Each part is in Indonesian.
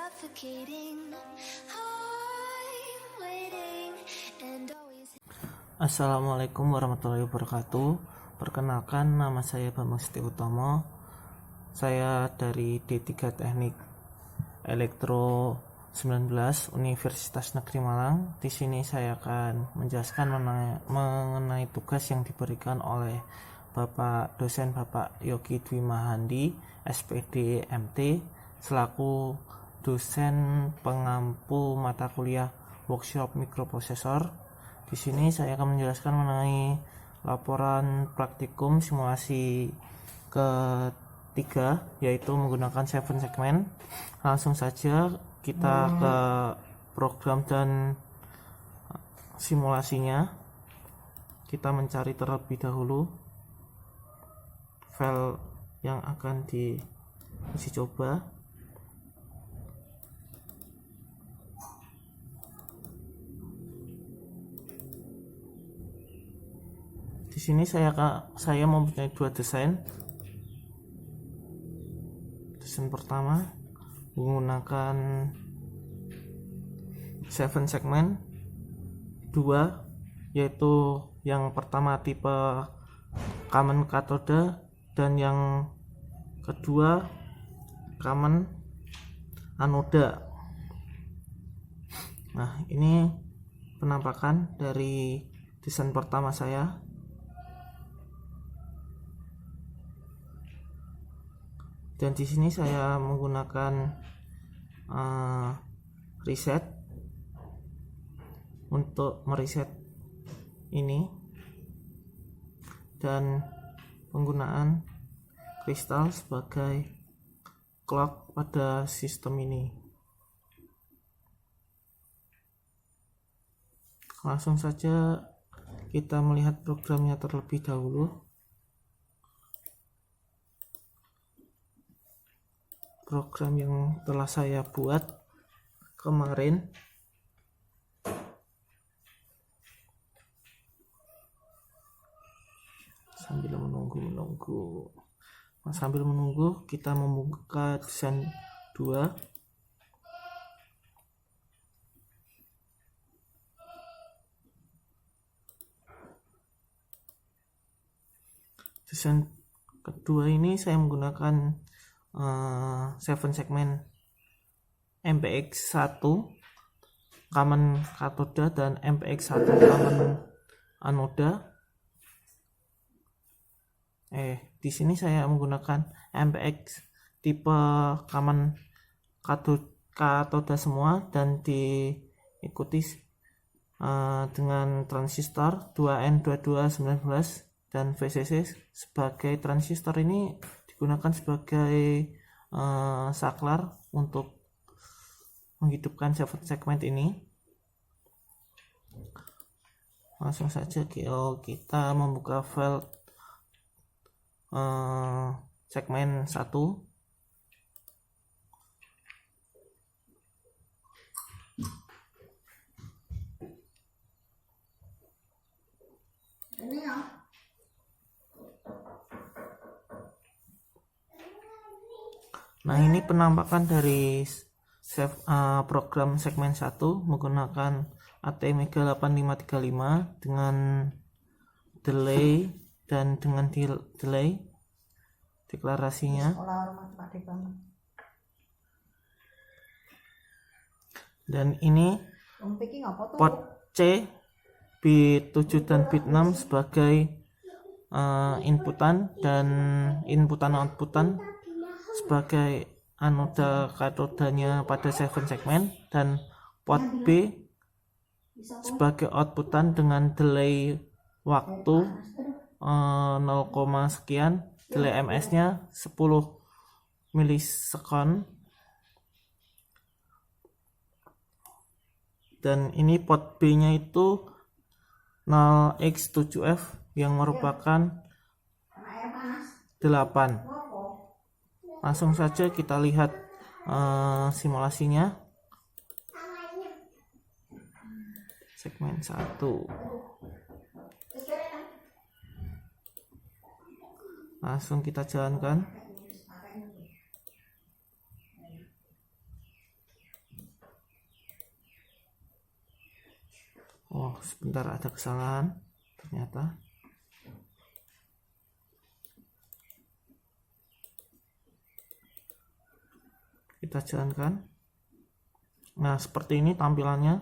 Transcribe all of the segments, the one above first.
suffocating. I'm waiting and always. Assalamualaikum warahmatullahi wabarakatuh. Perkenalkan, nama saya Bambang Siti Utomo. Saya dari D3 Teknik Elektro 19 Universitas Negeri Malang. Di sini saya akan menjelaskan mengenai tugas yang diberikan oleh Bapak dosen Bapak Yogi Dwi Mahandi, SPD MT, selaku dosen pengampu mata kuliah workshop mikroprosesor. Di sini saya akan menjelaskan mengenai laporan praktikum simulasi ketiga, yaitu menggunakan 7 segmen. Langsung saja kita ke program dan simulasinya. Kita mencari terlebih dahulu file yang akan diuji coba. Di sini saya mempunyai dua desain. Desain pertama menggunakan 7 segmen, dua, yaitu yang pertama tipe common cathode dan yang kedua common anoda. Nah, ini penampakan dari desain pertama saya. Dan di sini saya menggunakan reset untuk mereset ini, dan penggunaan kristal sebagai clock pada sistem ini. Langsung saja kita melihat programnya terlebih dahulu. Program yang telah saya buat kemarin. Sambil menunggu kita membuka desain 2. Desain kedua ini saya menggunakan 7 segmen MPX1 common cathode dan MPX1 common anoda. Di sini saya menggunakan MPX tipe common cathode semua, dan diikuti dengan transistor 2N2219 dan VCC sebagai transistor. Ini digunakan sebagai saklar untuk menghidupkan 7 segmen ini. Langsung saja kita membuka file segmen 1. Ini ya. Nah, ini penampakan dari program segmen 1 menggunakan ATmega 8535 dengan delay dan dengan delay deklarasinya. Dan ini port C, bit 7 dan bit 6 sebagai inputan, dan inputan outputan sebagai anoda katodanya pada 7 segmen, dan port B sebagai outputan dengan delay waktu 0, sekian, delay ms nya 10 milisekund. Dan ini port B nya itu 0x7f yang merupakan 8. Langsung saja kita lihat simulasinya. Segmen 1. Langsung kita jalankan. Oh, sebentar, ada kesalahan ternyata. Kita jalankan. Nah, seperti ini tampilannya.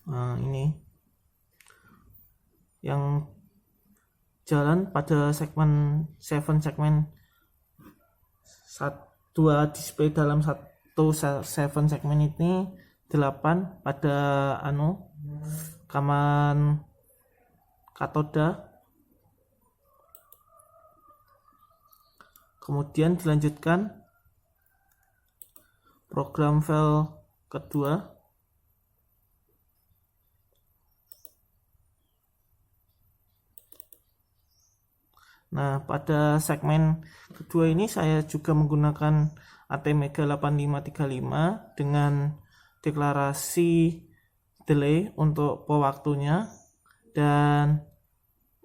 Nah, ini yang jalan pada segmen 7 segmen 2 display dalam satu 7 segmen ini 8 pada rekaman katoda. Kemudian dilanjutkan program file kedua. Nah, pada segmen kedua ini saya juga menggunakan ATmega 8535 dengan deklarasi delay untuk pewaktunya dan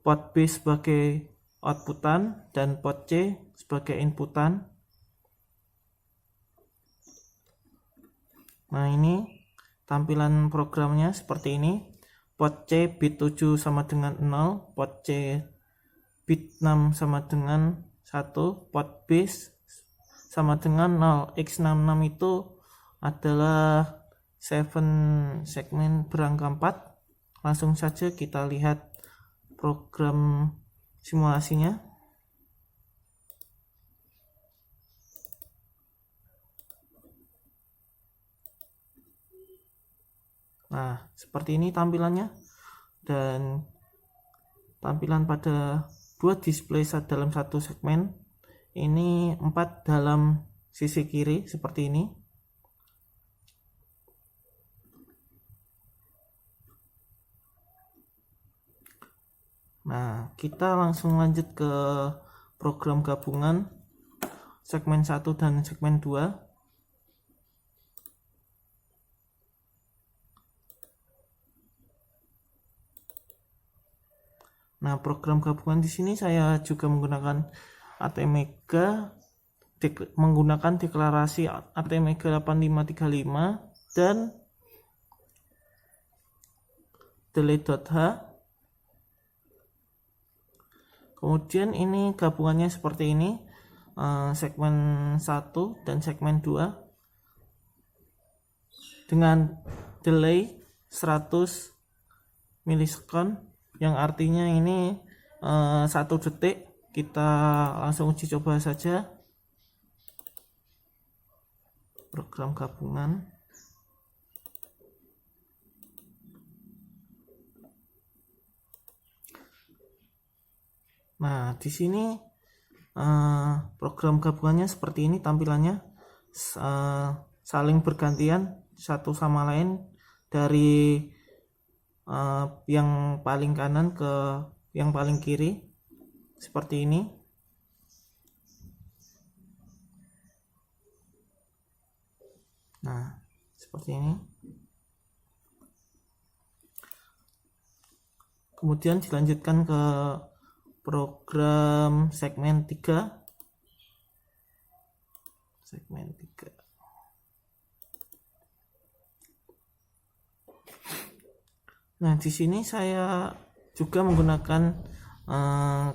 port B sebagai outputan dan port C sebagai inputan. Nah, ini tampilan programnya seperti ini. Port C bit 7 sama dengan 0, port C bit 6 sama dengan 1, port B sama dengan 0. X66 itu adalah 7 segmen berangka 4. Langsung saja kita lihat program simulasinya. Nah, seperti ini tampilannya, dan tampilan pada 2 display dalam satu segmen ini 4 dalam sisi kiri seperti ini. Nah, kita langsung lanjut ke program gabungan segmen 1 dan segmen 2. Nah, program gabungan di sini saya juga menggunakan ATmega, menggunakan deklarasi ATmega 8535 dan delay.h. Kemudian ini gabungannya seperti ini, segmen 1 dan segmen 2 dengan delay 100 milisekund, yang artinya ini 1 detik. Kita langsung uji coba saja program gabungan. Nah, di sini program gabungannya seperti ini tampilannya, saling bergantian satu sama lain dari yang paling kanan ke yang paling kiri seperti ini. Nah, seperti ini. Kemudian dilanjutkan ke program segmen 3. Segmen 3. Nah, di sini saya juga menggunakan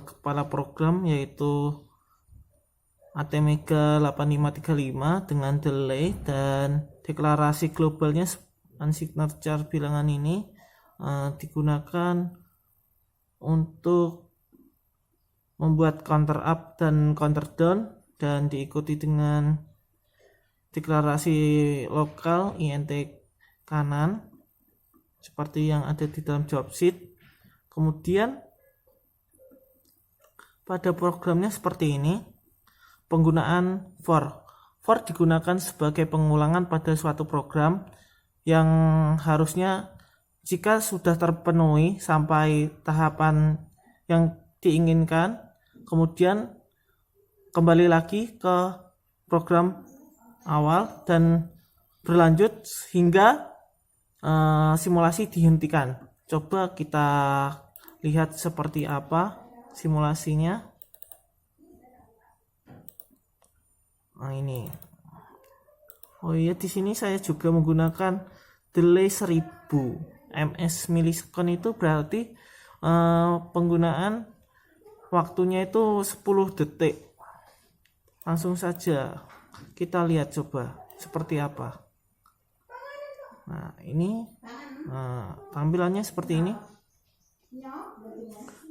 kepala program yaitu ATmega 8535 dengan delay, dan deklarasi globalnya unsignature bilangan ini digunakan untuk membuat counter up dan counter down, dan diikuti dengan deklarasi lokal int kanan seperti yang ada di dalam job sheet. Kemudian pada programnya seperti ini, penggunaan for digunakan sebagai pengulangan pada suatu program yang harusnya jika sudah terpenuhi sampai tahapan yang diinginkan, kemudian kembali lagi ke program awal dan berlanjut hingga simulasi dihentikan. Coba kita lihat seperti apa simulasinya. Nah, ini. Oh iya, di sini saya juga menggunakan delay 1000 ms milisekon itu berarti penggunaan waktunya itu 10 detik. Langsung saja kita lihat coba seperti apa. Nah, ini tampilannya seperti ini.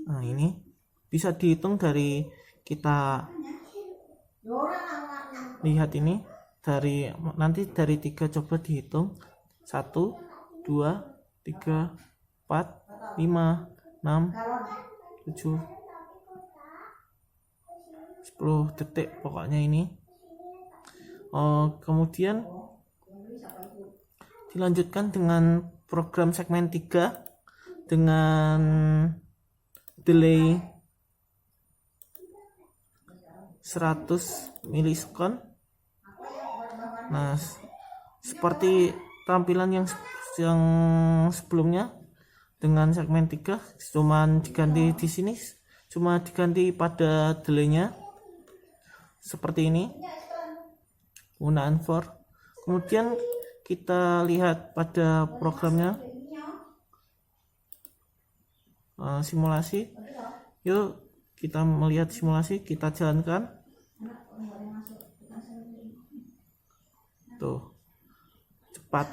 Nah, ini bisa dihitung dari kita lihat ini nanti dari 3 coba dihitung. 1 2 3 4 5 6 7 10 detik pokoknya ini. Kemudian dilanjutkan dengan program segmen 3 dengan delay 100 milisekon. Nah, seperti tampilan yang sebelumnya dengan segmen 3, cuman diganti di sini, cuma diganti pada delaynya seperti ini, penggunaan for. Kemudian kita lihat pada programnya, simulasi. Yuk kita melihat simulasi, kita jalankan. Tuh, cepat,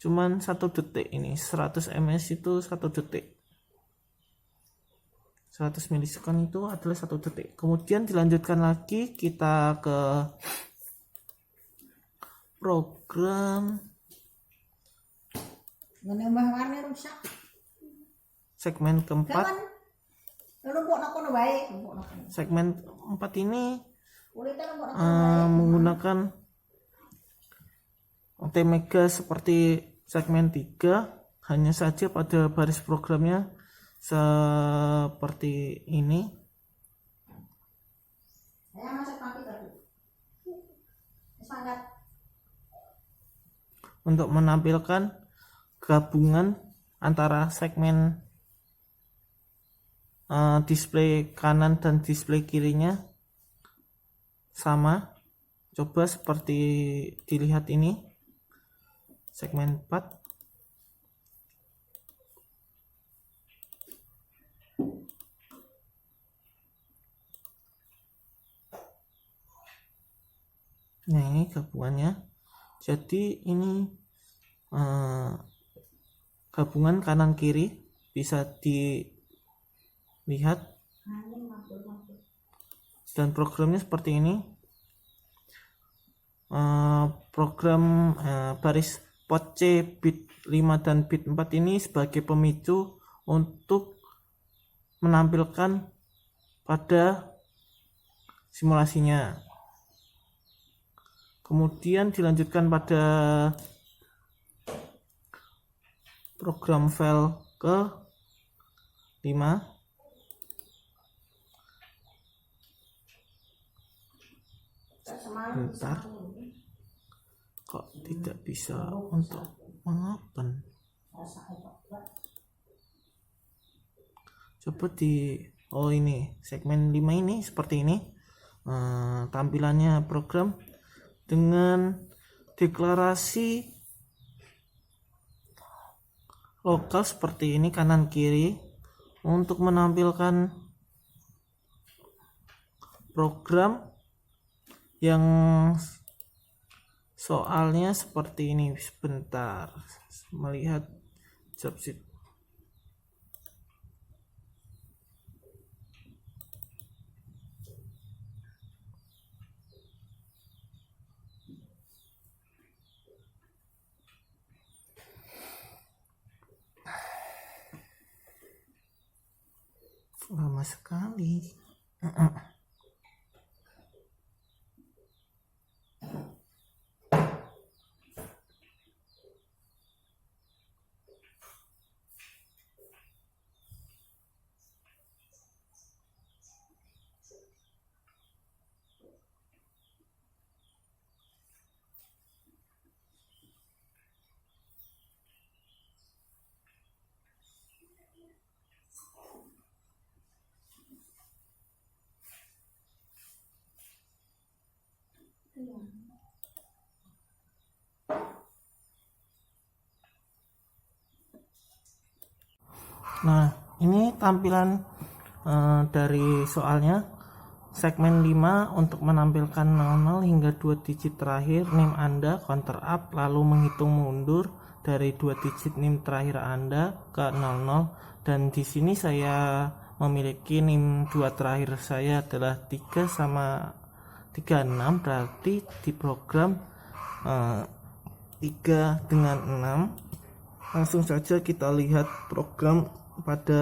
cuman 1 detik ini. 100 ms itu 1 detik, 100 milisekon itu adalah 1 detik. Kemudian dilanjutkan lagi, kita ke program segmen keempat. Segmen 4 ini menggunakan T-Mega seperti segmen 3, hanya saja pada baris programnya seperti ini. Untuk menampilkan gabungan antara segmen display kanan dan display kirinya sama. Coba seperti dilihat ini, segmen 4. Nah, ini gabungannya. Jadi ini gabungan kanan kiri bisa dilihat, dan programnya seperti ini. Program baris pot C bit 5 dan bit 4 ini sebagai pemicu untuk menampilkan pada simulasinya. Kemudian dilanjutkan pada program file ke 5. Bentar, kok tidak bisa untuk mengopen. Coba ini segmen 5 ini seperti ini tampilannya program dengan deklarasi lokal seperti ini kanan kiri untuk menampilkan program yang soalnya seperti ini. Sebentar, melihat job sheet. Lama sekali. Nah, ini tampilan dari soalnya. Segmen 5 untuk menampilkan 00 hingga 2 digit terakhir NIM Anda, counter up, lalu menghitung mundur dari 2 digit NIM terakhir Anda ke 00. Dan di sini saya memiliki NIM 2 terakhir saya adalah 3 sama 36, berarti di program 3 dengan 6. Langsung saja kita lihat program pada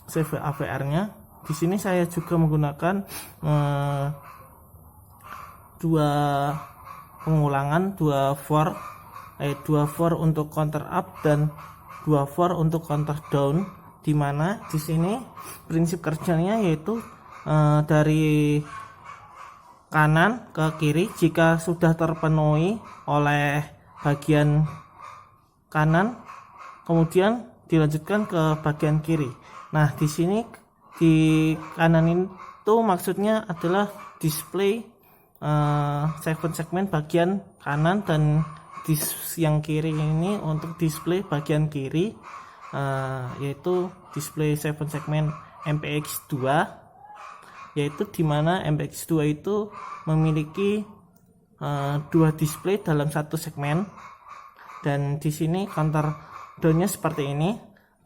save AVR-nya. Di sini saya juga menggunakan dua pengulangan, dua for untuk counter up dan dua for untuk counter down, di mana di sini prinsip kerjanya yaitu dari kanan ke kiri. Jika sudah terpenuhi oleh bagian kanan, kemudian dilanjutkan ke bagian kiri. Nah, di sini di kanan itu maksudnya adalah display 7 segmen bagian kanan, dan di yang kiri ini untuk display bagian kiri, yaitu display 7 segmen MPX2, yaitu dimana MPX2 itu memiliki 2 display dalam satu segmen. Dan di sini counter down-nya seperti ini,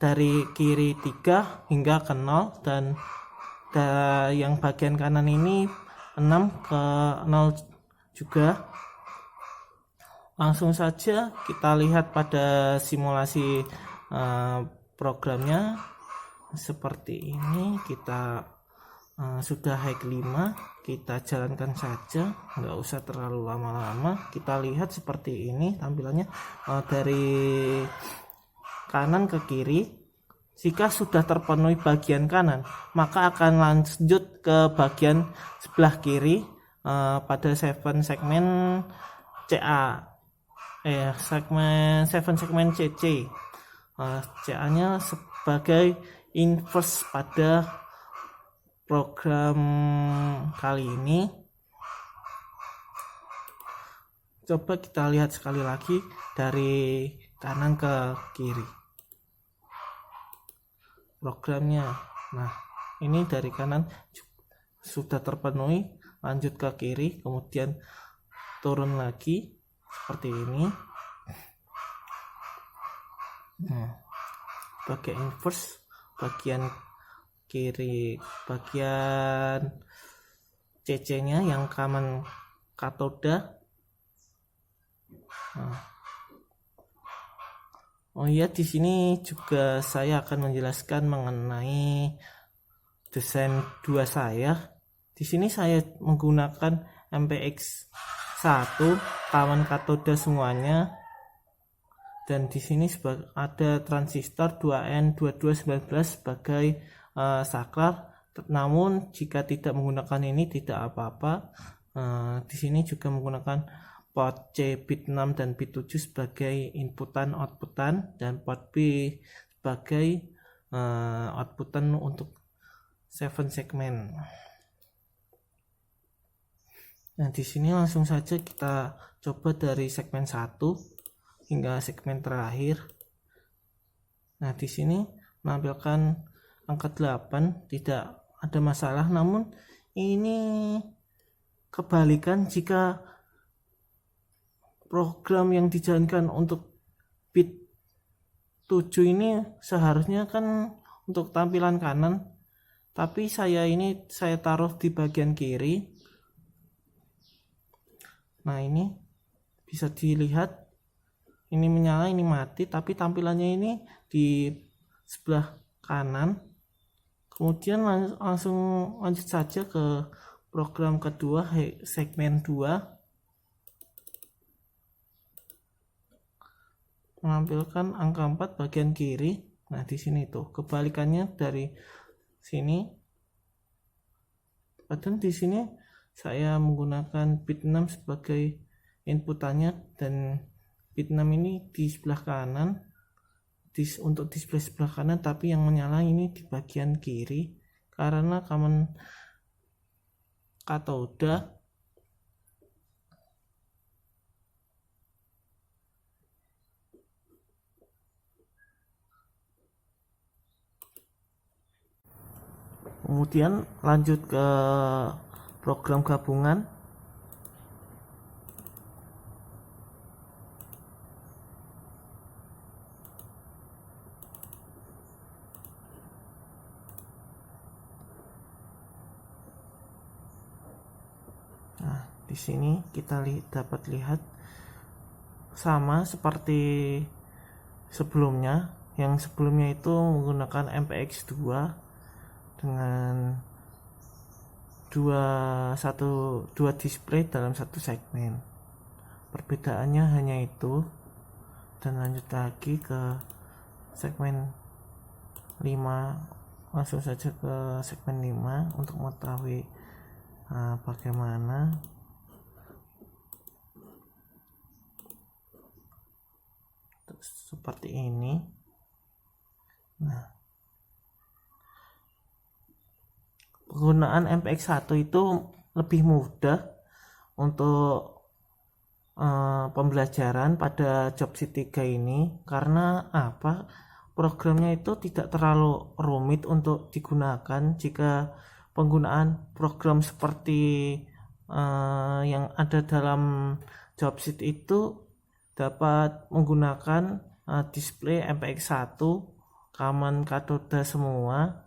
dari kiri 3 hingga ke 0, dan yang bagian kanan ini 6 ke 0 juga. Langsung saja kita lihat pada simulasi programnya seperti ini. Kita sudah hack 5, kita jalankan saja, nggak usah terlalu lama-lama. Kita lihat seperti ini tampilannya dari kanan ke kiri. Jika sudah terpenuhi bagian kanan, maka akan lanjut ke bagian sebelah kiri pada 7 segmen CA, segmen CC. CA-nya sebagai inverse pada program kali ini. Coba kita lihat sekali lagi dari kanan ke kiri programnya. Nah, ini dari kanan sudah terpenuhi, lanjut ke kiri, kemudian turun lagi seperti ini. Bagian inverse, bagian kiri, bagian CC-nya yang common katoda. Oh iya, di sini juga saya akan menjelaskan mengenai desain 2 saya. Di sini saya menggunakan MPX1 common katoda semuanya. Dan di sini ada transistor 2N2219 sebagai saklar. Namun jika tidak menggunakan ini tidak apa-apa. Di sini juga menggunakan port C bit 6 dan bit 7 sebagai inputan outputan, dan port B sebagai outputan untuk 7 segmen. Nah, di sini langsung saja kita coba dari segmen 1 hingga segmen terakhir. Nah, di sini menampilkan angka 8, tidak ada masalah. Namun ini kebalikan jika program yang dijalankan untuk bit 7 ini seharusnya kan untuk tampilan kanan, tapi saya taruh di bagian kiri. Nah, ini bisa dilihat, ini menyala, ini mati, tapi tampilannya ini di sebelah kanan. Kemudian langsung lanjut saja ke program kedua, segmen 2, menampilkan angka 4 bagian kiri. Nah, di sini tuh kebalikannya dari sini. Padahal di sini saya menggunakan bit 6 sebagai inputannya, dan bit 6 ini di sebelah kanan, untuk display sebelah kanan, tapi yang menyala ini di bagian kiri karena common katoda. Kemudian lanjut ke program gabungan. Nah, di sini kita dapat lihat sama seperti sebelumnya. Yang sebelumnya itu menggunakan MPX2 dengan dua display dalam satu segmen. Perbedaannya hanya itu. Dan lanjut lagi ke segmen 5, langsung saja ke segmen 5 untuk mengetahui bagaimana. Seperti ini. Nah, penggunaan MPX1 itu lebih mudah untuk pembelajaran pada Jobsit 3 ini, karena apa? Programnya itu tidak terlalu rumit untuk digunakan. Jika penggunaan program seperti yang ada dalam Jobsit itu dapat menggunakan display MPX1, Common Katoda semua.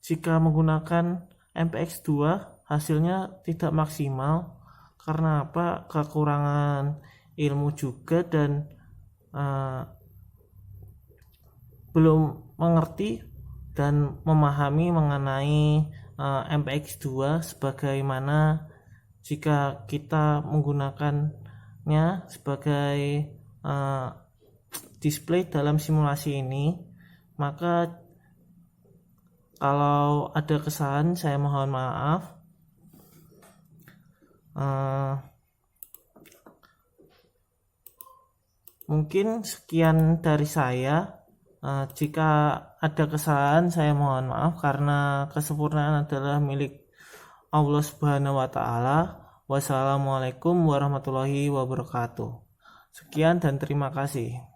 Jika menggunakan MPX2 hasilnya tidak maksimal. Karena apa? Kekurangan ilmu juga dan belum mengerti dan memahami mengenai MPX2 sebagaimana jika kita menggunakannya sebagai display dalam simulasi ini. Maka kalau ada kesalahan saya mohon maaf. Mungkin sekian dari saya. Jika ada kesalahan saya mohon maaf, karena kesempurnaan adalah milik Allah Subhanahu wa Ta'ala. Wassalamualaikum warahmatullahi wabarakatuh. Sekian dan terima kasih.